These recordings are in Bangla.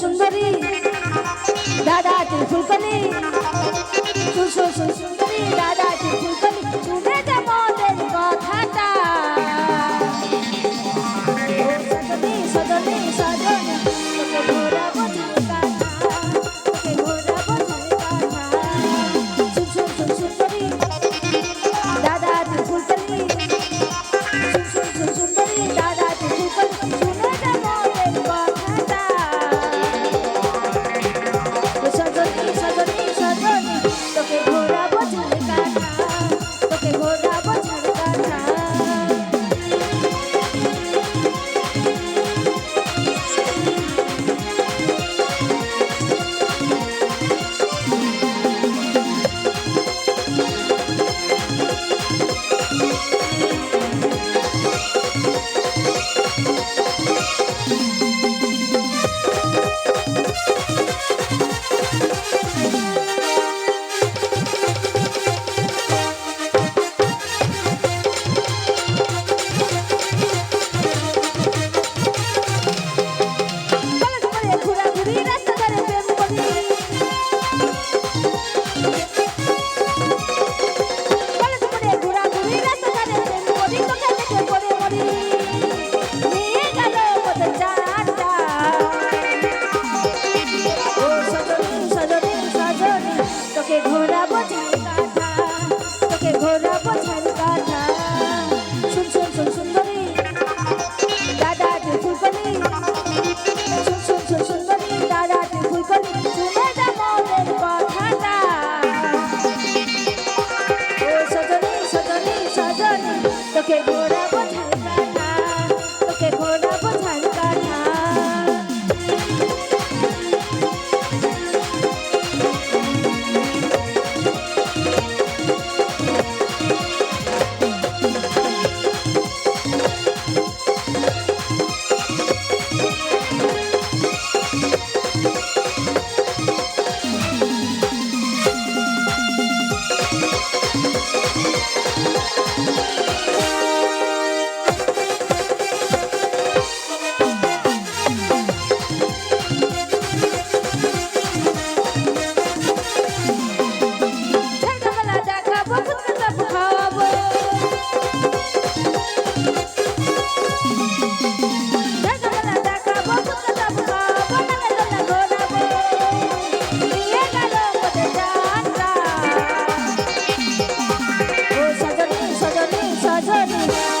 সুন্দরী দাদাটি ফুলকলি সুন্দরী দাদাটি ফুলকলি শুনে যা মনের কথাটা সজনী সজনী সজনী তোকে ঘোরাবো ঝালকাঠা তোকে ঘোরাবো ঝালকাঠা সুন্দরী দাদাটি ফুলকলি সুন্দরী দাদাটি ফুলকলি শুনে যা মনের কথাটা সজনী সজনী সজনী তোকে ঘোরাবো ঝালকাঠা তোকে ঘোরাবো ঝালকাঠা তোকে ঘোরাবো ঝালকাঠা তোকে ঘোরাবো ঝালকাঠা শুন শুন শুন সুন্দরী দাদাটি ফুলকলি শুন শুন শুন সুন্দরী দাদাটি ফুলকলি শুনে যা মনের কথাটা ও সজনী সজনী সজনী তোকে ঘোরাবো ঝালকাঠা তোকে ঘোরাবো ঝালকাঠা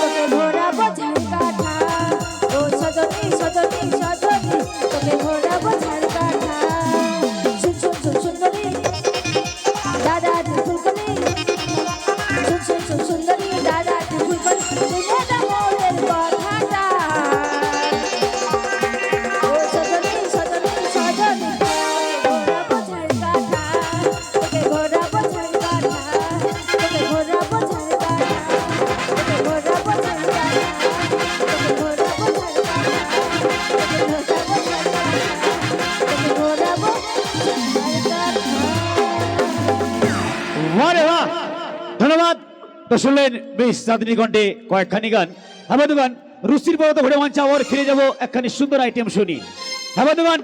তোকে ঘোরাবো ঝালকাঠা ও সজনী সজনী সজনী তোকে ঘোরাবো ঝালকাঠা শুন শুন শুন সুন্দরী দাদাটি ফুলকলি শুন শুন শুন সুন্দরী দাদাটি ফুলকলি শুনে যা মনের কথাটা ও সজনী সজনী সজনী ঘোরাবো ঝালকাঠা তোকে ঘোরাবো ঝালকাঠা তোকে ঘোরাবো ঝালকাঠা ধন্যবাদ। তো শুনলেন বেশ চাঁদনী কণ্ঠে কয়েকখানি গান। হ্যাঁ বন্ধুগণ, রুচির পর্বত ঘুরে মঞ্চে আবার ফিরে যাবো একখানি সুন্দর আইটেম শুনি। হ্যাঁ বন্ধুগণ।